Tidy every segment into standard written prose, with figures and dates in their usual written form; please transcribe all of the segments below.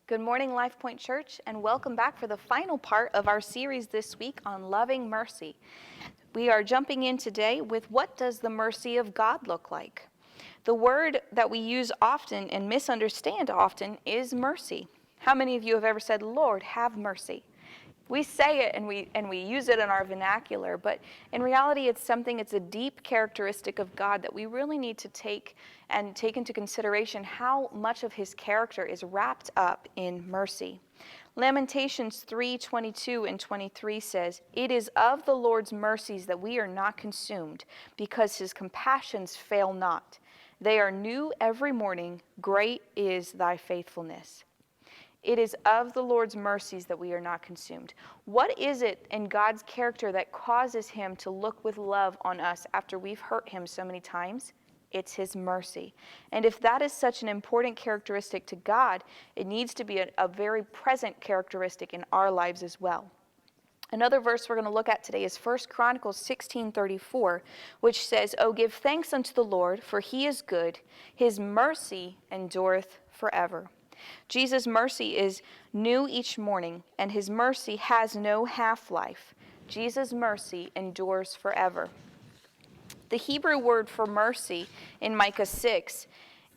Good morning, Life Point Church, and welcome back for the final part of our series this week on loving mercy. We are jumping in today with what does the mercy of God look like? The word that we use often and misunderstand often is mercy. How many of you have ever said, "Lord, have mercy"? We say it and we use it in our vernacular, but in reality it's a deep characteristic of God that we really need to take into consideration how much of his character is wrapped up in mercy. Lamentations 3:22 and 23 says, "It is of the Lord's mercies that we are not consumed, because his compassions fail not. They are new every morning. Great is thy faithfulness." It is of the Lord's mercies that we are not consumed. What is it in God's character that causes him to look with love on us after we've hurt him so many times? It's his mercy. And if that is such an important characteristic to God, it needs to be a very present characteristic in our lives as well. Another verse we're going to look at today is 1 Chronicles 16:34, which says, "O give thanks unto the Lord, for he is good. His mercy endureth forever." Jesus' mercy is new each morning, and his mercy has no half-life. Jesus' mercy endures forever. The Hebrew word for mercy in Micah 6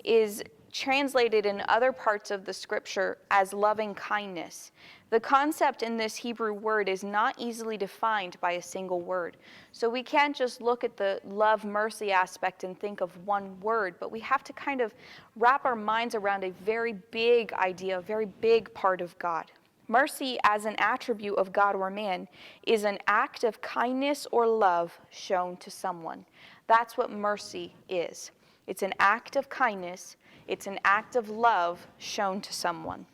is translated in other parts of the scripture as loving kindness. The concept in this Hebrew word is not easily defined by a single word. So we can't just look at the love mercy aspect and think of one word, but we have to kind of wrap our minds around a very big idea, a very big part of God. Mercy as an attribute of God or man is an act of kindness or love shown to someone. That's what mercy is. It's an act of kindness. It's an act of love shown to someone.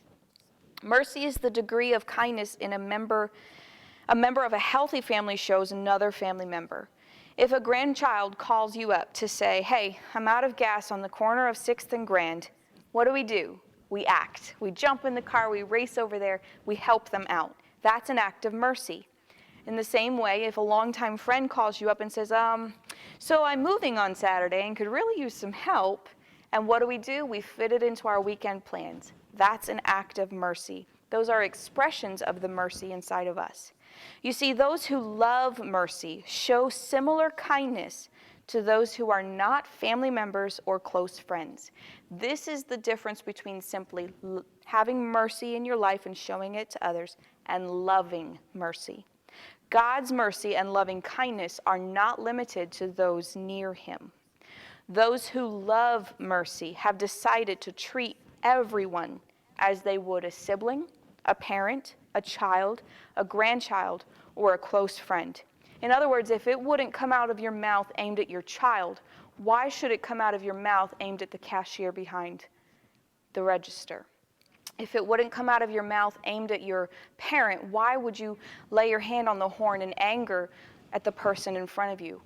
Mercy is the degree of kindness in a member of a healthy family shows another family member. If a grandchild calls you up to say, "Hey, I'm out of gas on the corner of 6th and Grand," what do? We act. We jump in the car, we race over there, we help them out. That's an act of mercy. In the same way, if a longtime friend calls you up and says, "So I'm moving on Saturday and could really use some help," and what do? We fit it into our weekend plans. That's an act of mercy. Those are expressions of the mercy inside of us. You see, those who love mercy show similar kindness to those who are not family members or close friends. This is the difference between simply having mercy in your life and showing it to others and loving mercy. God's mercy and loving kindness are not limited to those near him. Those who love mercy have decided to treat everyone as they would a sibling, a parent, a child, a grandchild, or a close friend. In other words, if it wouldn't come out of your mouth aimed at your child, why should it come out of your mouth aimed at the cashier behind the register? If it wouldn't come out of your mouth aimed at your parent, why would you lay your hand on the horn in anger at the person in front of you?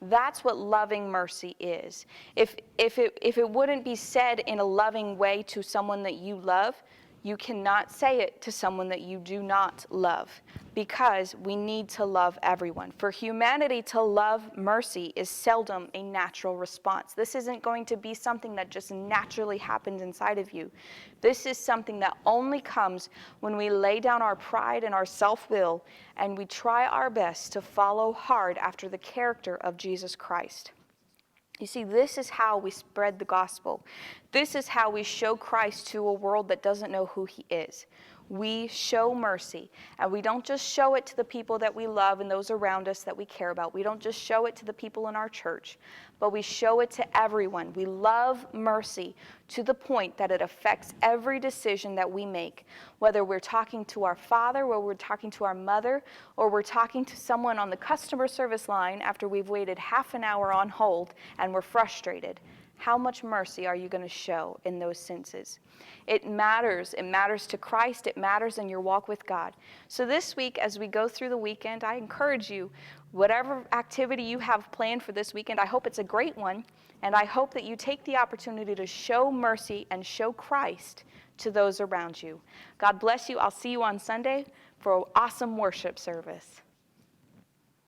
That's what loving mercy is. If it wouldn't be said in a loving way to someone that you love, you cannot say it to someone that you do not love, because we need to love everyone. For humanity to love mercy is seldom a natural response. This isn't going to be something that just naturally happens inside of you. This is something that only comes when we lay down our pride and our self-will and we try our best to follow hard after the character of Jesus Christ. You see, this is how we spread the gospel. This is how we show Christ to a world that doesn't know who he is. We show mercy, and we don't just show it to the people that we love and those around us that we care about. We don't just show it to the people in our church, but we show it to everyone. We love mercy to the point that it affects every decision that we make, whether we're talking to our father, or we're talking to our mother, or we're talking to someone on the customer service line after we've waited half an hour on hold and we're frustrated. How much mercy are you going to show in those senses? It matters. It matters to Christ. It matters in your walk with God. So this week, as we go through the weekend, I encourage you, whatever activity you have planned for this weekend, I hope it's a great one, and I hope that you take the opportunity to show mercy and show Christ to those around you. God bless you. I'll see you on Sunday for an awesome worship service.